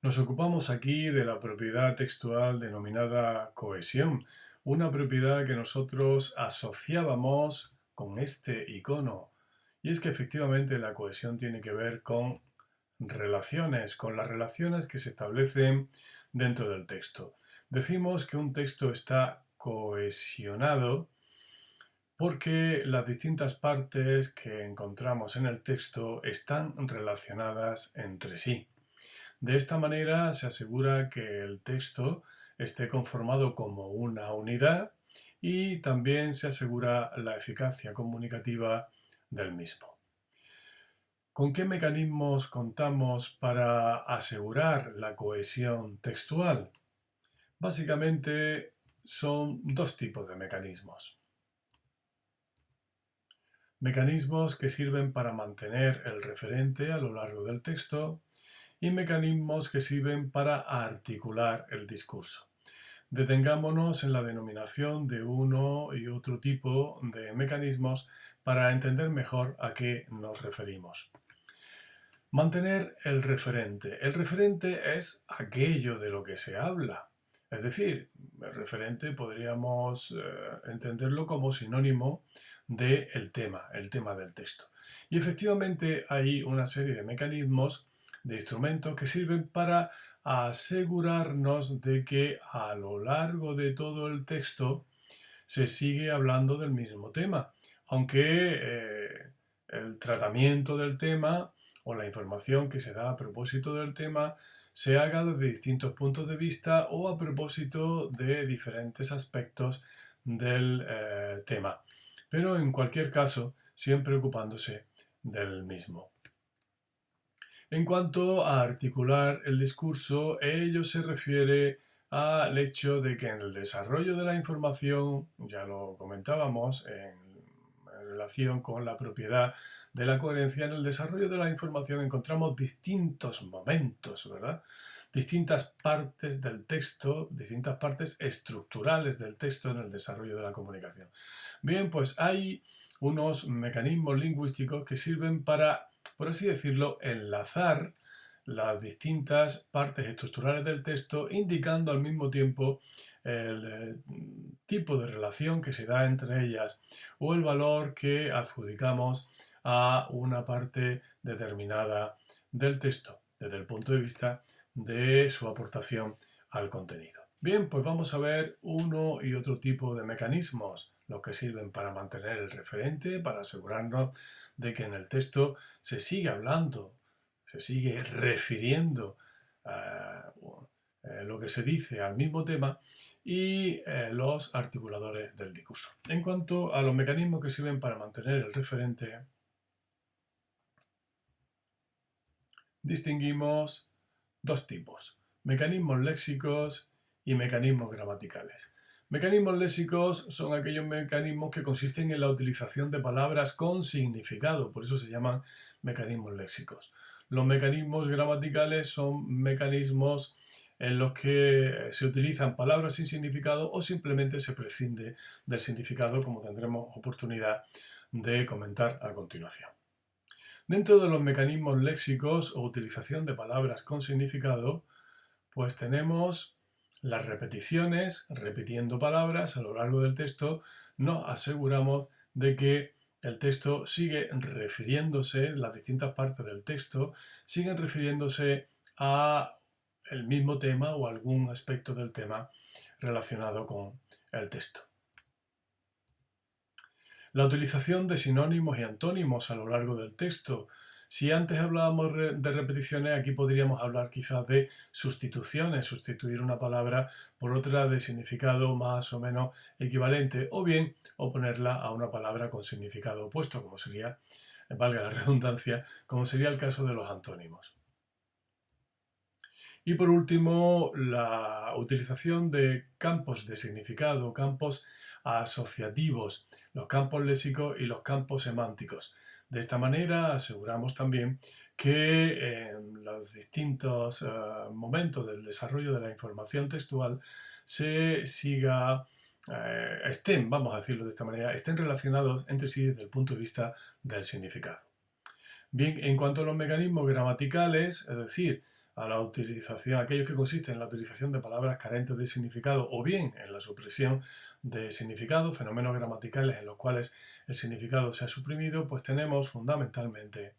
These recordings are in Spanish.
Nos ocupamos aquí de la propiedad textual denominada cohesión, una propiedad que nosotros asociábamos con este icono. Y es que efectivamente la cohesión tiene que ver con relaciones, con las relaciones que se establecen dentro del texto. Decimos que un texto está cohesionado porque las distintas partes que encontramos en el texto están relacionadas entre sí. De esta manera se asegura que el texto esté conformado como una unidad y también se asegura la eficacia comunicativa del mismo. ¿Con qué mecanismos contamos para asegurar la cohesión textual? Básicamente son dos tipos de mecanismos. Mecanismos que sirven para mantener el referente a lo largo del texto y mecanismos que sirven para articular el discurso. Detengámonos en la denominación de uno y otro tipo de mecanismos para entender mejor a qué nos referimos. Mantener el referente. El referente es aquello de lo que se habla. Es decir, el referente podríamos entenderlo como sinónimo del tema, el tema del texto. Y efectivamente hay una serie de mecanismos, de instrumentos que sirven para asegurarnos de que a lo largo de todo el texto se sigue hablando del mismo tema, aunque el tratamiento del tema o la información que se da a propósito del tema se haga desde distintos puntos de vista o a propósito de diferentes aspectos del tema. Pero en cualquier caso, siempre ocupándose del mismo. En cuanto a articular el discurso, ello se refiere al hecho de que en el desarrollo de la información, ya lo comentábamos en relación con la propiedad de la coherencia, en el desarrollo de la información encontramos distintos momentos, ¿verdad? Distintas partes del texto, distintas partes estructurales del texto en el desarrollo de la comunicación. Bien, pues hay unos mecanismos lingüísticos que sirven para, por así decirlo, enlazar las distintas partes estructurales del texto, indicando al mismo tiempo el tipo de relación que se da entre ellas o el valor que adjudicamos a una parte determinada del texto desde el punto de vista de su aportación al contenido. Bien, pues vamos a ver uno y otro tipo de mecanismos, los que sirven para mantener el referente, para asegurarnos de que en el texto se sigue hablando, se sigue refiriendo lo que se dice al mismo tema y los articuladores del discurso. En cuanto a los mecanismos que sirven para mantener el referente, distinguimos dos tipos: mecanismos léxicos y mecanismos gramaticales. Mecanismos léxicos son aquellos mecanismos que consisten en la utilización de palabras con significado, por eso se llaman mecanismos léxicos. Los mecanismos gramaticales son mecanismos en los que se utilizan palabras sin significado o simplemente se prescinde del significado, como tendremos oportunidad de comentar a continuación. Dentro de los mecanismos léxicos o utilización de palabras con significado, pues tenemos las repeticiones, repitiendo palabras a lo largo del texto, nos aseguramos de que el texto sigue refiriéndose, las distintas partes del texto siguen refiriéndose a el mismo tema o algún aspecto del tema relacionado con el texto. La utilización de sinónimos y antónimos a lo largo del texto. Si antes hablábamos de repeticiones, aquí podríamos hablar quizás de sustituciones, sustituir una palabra por otra de significado más o menos equivalente, o bien oponerla a una palabra con significado opuesto, como sería, valga la redundancia, como sería el caso de los antónimos. Y por último, la utilización de campos de significado, campos asociativos, los campos léxicos y los campos semánticos. De esta manera aseguramos también que en los distintos momentos del desarrollo de la información textual se siga, vamos a decirlo de esta manera, estén relacionados entre sí desde el punto de vista del significado. Bien, en cuanto a los mecanismos gramaticales, es decir, a la utilización, aquellos que consisten en la utilización de palabras carentes de significado o bien en la supresión de significado, fenómenos gramaticales en los cuales el significado se ha suprimido, pues tenemos fundamentalmente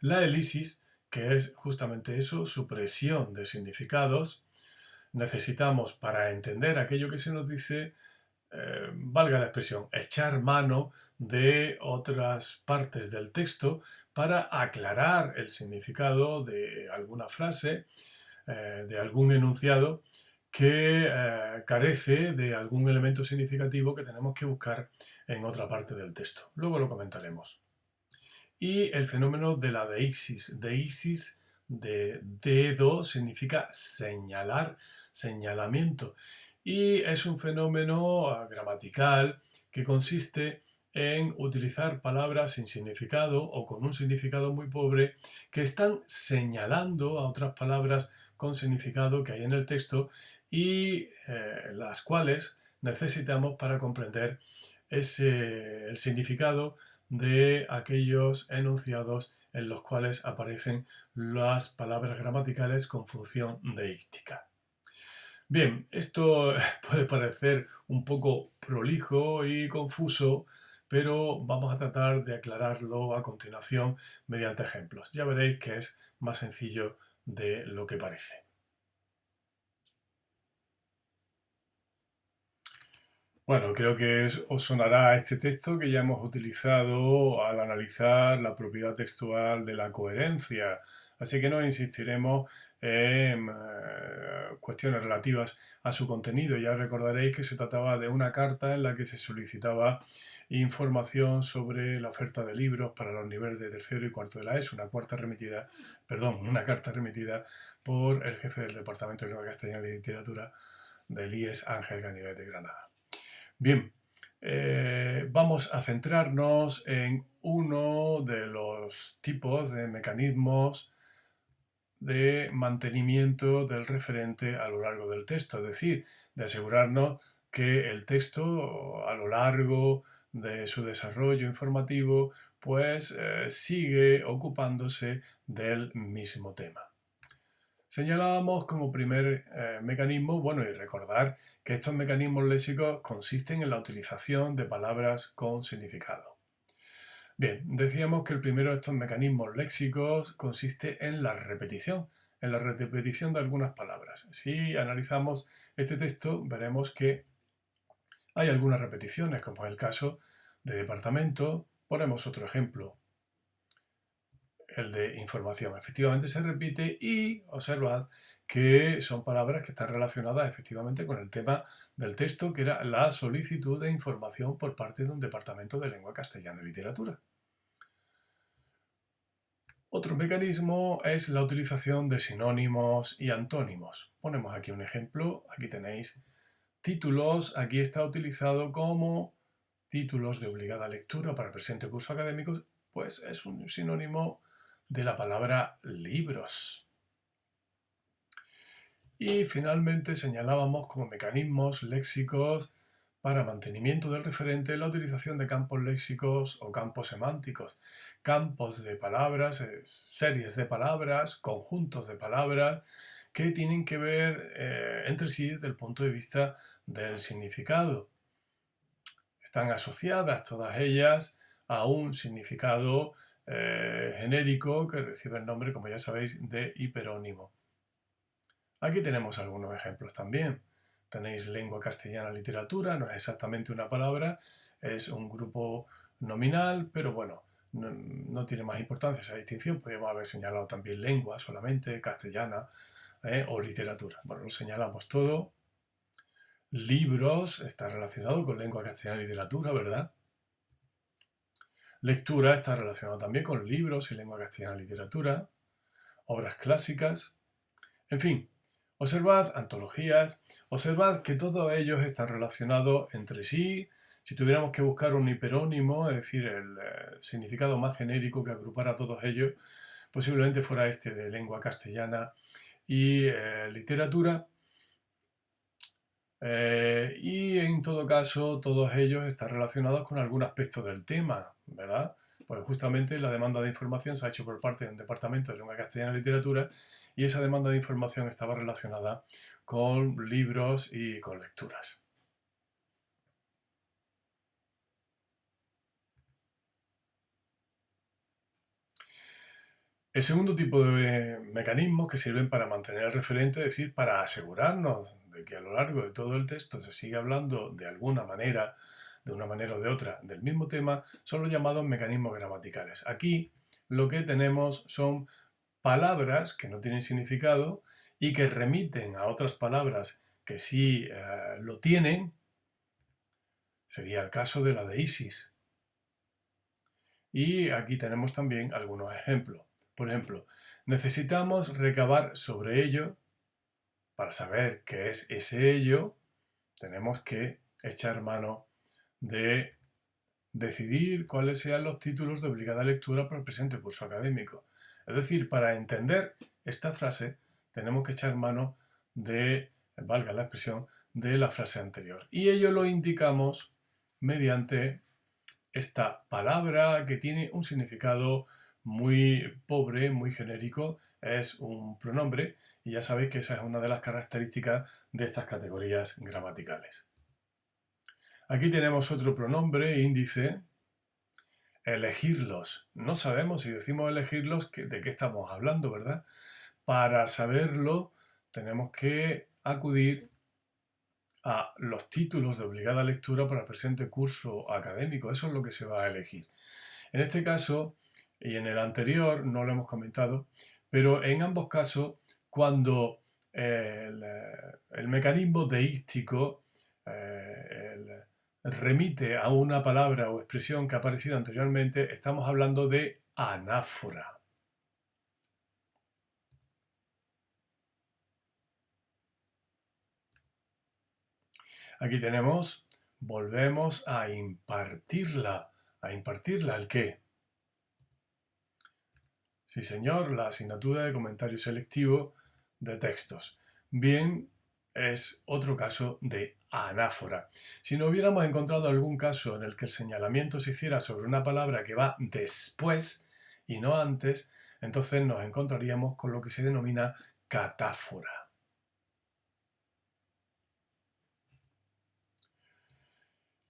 la elisis, que es justamente eso, supresión de significados. Necesitamos, para entender aquello que se nos dice, valga la expresión, echar mano de otras partes del texto para aclarar el significado de alguna frase, de algún enunciado que carece de algún elemento significativo que tenemos que buscar en otra parte del texto. Luego lo comentaremos. Y el fenómeno de la deixis. Deixis de dedo significa señalar, señalamiento. Y es un fenómeno gramatical que consiste en utilizar palabras sin significado o con un significado muy pobre que están señalando a otras palabras con significado que hay en el texto y las cuales necesitamos para comprender el significado de aquellos enunciados en los cuales aparecen las palabras gramaticales con función deíctica. Bien, esto puede parecer un poco prolijo y confuso, pero vamos a tratar de aclararlo a continuación mediante ejemplos. Ya veréis que es más sencillo de lo que parece. Bueno, creo que os sonará este texto que ya hemos utilizado al analizar la propiedad textual de la coherencia. Así que no insistiremos en cuestiones relativas a su contenido. Ya recordaréis que se trataba de una carta en la que se solicitaba información sobre la oferta de libros para los niveles de tercero y cuarto de la ESO, una carta remitida por el jefe del Departamento de Lengua Castellana y Literatura del IES, Ángel Ganivet de Granada. Bien, vamos a centrarnos en uno de los tipos de mecanismos de mantenimiento del referente a lo largo del texto, es decir, de asegurarnos que el texto a lo largo de su desarrollo informativo pues sigue ocupándose del mismo tema. Señalábamos como primer mecanismo, bueno, y recordar que estos mecanismos léxicos consisten en la utilización de palabras con significado. Bien, decíamos que el primero de estos mecanismos léxicos consiste en la repetición de algunas palabras. Si analizamos este texto, veremos que hay algunas repeticiones, como en el caso de departamento. Ponemos otro ejemplo, el de información. Efectivamente se repite y observad que son palabras que están relacionadas efectivamente con el tema del texto, que era la solicitud de información por parte de un departamento de lengua castellana y literatura. Otro mecanismo es la utilización de sinónimos y antónimos. Ponemos aquí un ejemplo. Aquí tenéis títulos. Aquí está utilizado como títulos de obligada lectura para el presente curso académico. Pues es un sinónimo de la palabra libros. Y finalmente señalábamos como mecanismos léxicos para mantenimiento del referente la utilización de campos léxicos o campos semánticos. Campos de palabras, series de palabras, conjuntos de palabras que tienen que ver entre sí desde el punto de vista del significado. Están asociadas todas ellas a un significado genérico que recibe el nombre, como ya sabéis, de hiperónimo. Aquí tenemos algunos ejemplos también. Tenéis lengua castellana literatura, no es exactamente una palabra, es un grupo nominal, pero bueno, no tiene más importancia esa distinción. Podríamos haber señalado también lengua solamente, castellana o literatura. Bueno, lo señalamos todo. Libros está relacionado con lengua castellana y literatura, ¿verdad? Lectura está relacionado también con libros y lengua castellana y literatura. Obras clásicas. En fin, observad antologías, observad que todos ellos están relacionados entre sí. Si tuviéramos que buscar un hiperónimo, es decir, el significado más genérico que agrupara a todos ellos, posiblemente fuera este de lengua castellana y literatura. Y en todo caso, todos ellos están relacionados con algún aspecto del tema, ¿verdad? Pues justamente la demanda de información se ha hecho por parte de un departamento de lengua castellana y literatura y esa demanda de información estaba relacionada con libros y con lecturas. El segundo tipo de mecanismos que sirven para mantener el referente, es decir, para asegurarnos de que a lo largo de todo el texto se sigue hablando de alguna manera, de una manera o de otra, del mismo tema, son los llamados mecanismos gramaticales. Aquí lo que tenemos son palabras que no tienen significado y que remiten a otras palabras que sí lo tienen. Sería el caso de la de Isis. Y aquí tenemos también algunos ejemplos. Por ejemplo, necesitamos recabar sobre ello. Para saber qué es ese ello, tenemos que echar mano de decidir cuáles sean los títulos de obligada lectura para el presente curso académico. Es decir, para entender esta frase, tenemos que echar mano de, valga la expresión, de la frase anterior. Y ello lo indicamos mediante esta palabra que tiene un significado muy pobre, muy genérico, es un pronombre y ya sabéis que esa es una de las características de estas categorías gramaticales. Aquí tenemos otro pronombre índice, elegirlos. No sabemos si decimos elegirlos de qué estamos hablando, ¿verdad? Para saberlo tenemos que acudir a los títulos de obligada lectura para el presente curso académico. Eso es lo que se va a elegir. En este caso, y en el anterior, no lo hemos comentado, pero en ambos casos, cuando el mecanismo deístico remite a una palabra o expresión que ha aparecido anteriormente, estamos hablando de anáfora. Aquí tenemos, volvemos a impartirla. ¿A impartirla el qué? Sí, señor, la asignatura de comentario selectivo de textos. Bien, es otro caso de anáfora. Si no hubiéramos encontrado algún caso en el que el señalamiento se hiciera sobre una palabra que va después y no antes, entonces nos encontraríamos con lo que se denomina catáfora.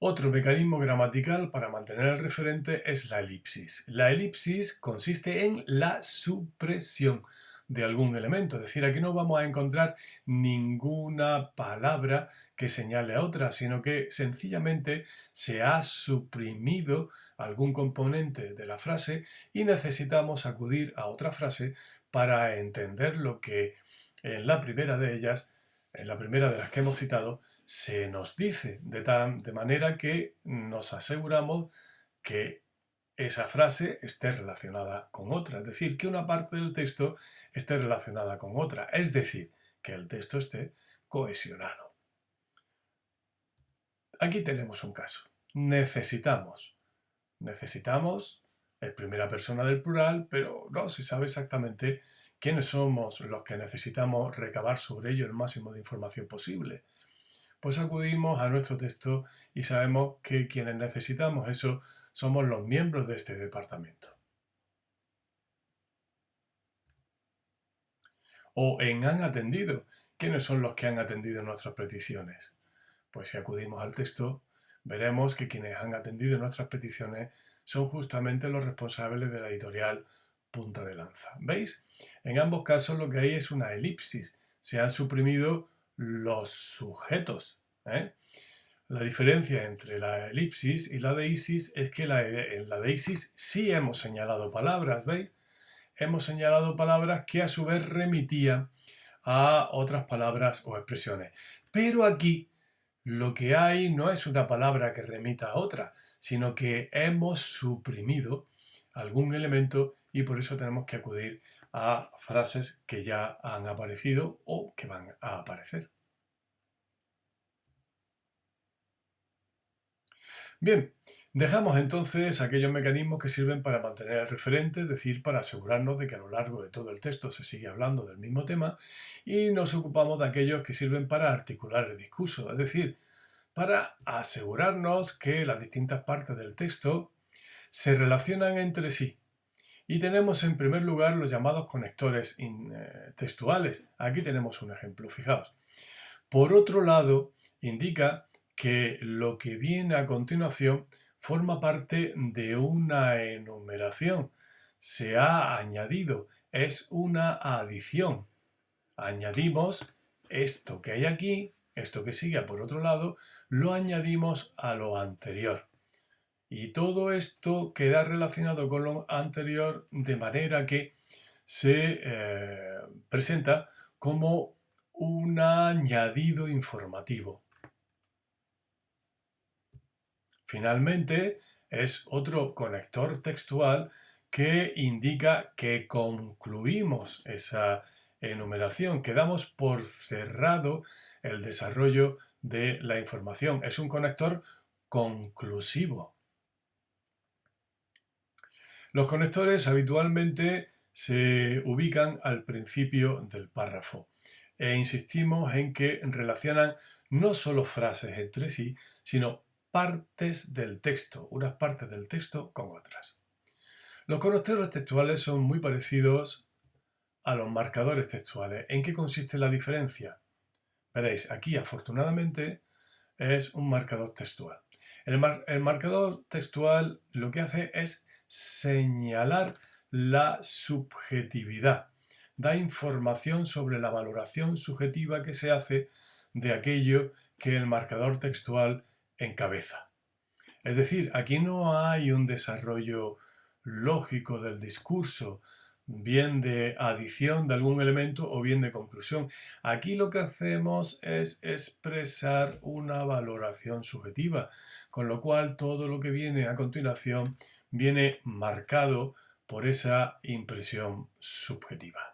Otro mecanismo gramatical para mantener el referente es la elipsis. La elipsis consiste en la supresión de algún elemento, es decir, aquí no vamos a encontrar ninguna palabra que señale a otra, sino que sencillamente se ha suprimido algún componente de la frase y necesitamos acudir a otra frase para entender lo que en la primera de ellas, en la primera de las que hemos citado, se nos dice, de manera que nos aseguramos que esa frase esté relacionada con otra, es decir, que una parte del texto esté relacionada con otra, es decir, que el texto esté cohesionado. Aquí tenemos un caso. Necesitamos es primera persona del plural, pero no se sabe exactamente quiénes somos los que necesitamos recabar sobre ello el máximo de información posible. Pues acudimos a nuestro texto y sabemos que quienes necesitamos eso somos los miembros de este departamento. O en han atendido. ¿Quiénes son los que han atendido nuestras peticiones? Pues si acudimos al texto, veremos que quienes han atendido nuestras peticiones son justamente los responsables de la editorial Punta de Lanza. ¿Veis? En ambos casos lo que hay es una elipsis. Se han suprimido los sujetos. La diferencia entre la elipsis y la deisis es que en la deisis sí hemos señalado palabras, ¿veis? Hemos señalado palabras que a su vez remitían a otras palabras o expresiones. Pero aquí lo que hay no es una palabra que remita a otra, sino que hemos suprimido algún elemento y por eso tenemos que acudir a frases que ya han aparecido o que van a aparecer. Bien, dejamos entonces aquellos mecanismos que sirven para mantener el referente, es decir, para asegurarnos de que a lo largo de todo el texto se sigue hablando del mismo tema, y nos ocupamos de aquellos que sirven para articular el discurso, es decir, para asegurarnos que las distintas partes del texto se relacionan entre sí. Y tenemos en primer lugar los llamados conectores textuales. Aquí tenemos un ejemplo, fijaos. Por otro lado, indica que lo que viene a continuación forma parte de una enumeración. Se ha añadido, es una adición. Añadimos esto que hay aquí, esto que sigue por otro lado, lo añadimos a lo anterior. Y todo esto queda relacionado con lo anterior de manera que se presenta como un añadido informativo. Finalmente, es otro conector textual que indica que concluimos esa enumeración, que damos por cerrado el desarrollo de la información. Es un conector conclusivo. Los conectores habitualmente se ubican al principio del párrafo e insistimos en que relacionan no solo frases entre sí, sino partes del texto, unas partes del texto con otras. Los conectores textuales son muy parecidos a los marcadores textuales. ¿En qué consiste la diferencia? Veréis, aquí afortunadamente es un marcador textual. El marcador textual lo que hace es señalar la subjetividad. Da información sobre la valoración subjetiva que se hace de aquello que el marcador textual encabeza. Es decir, aquí no hay un desarrollo lógico del discurso, bien de adición de algún elemento o bien de conclusión. Aquí lo que hacemos es expresar una valoración subjetiva, con lo cual todo lo que viene a continuación viene marcado por esa impresión subjetiva.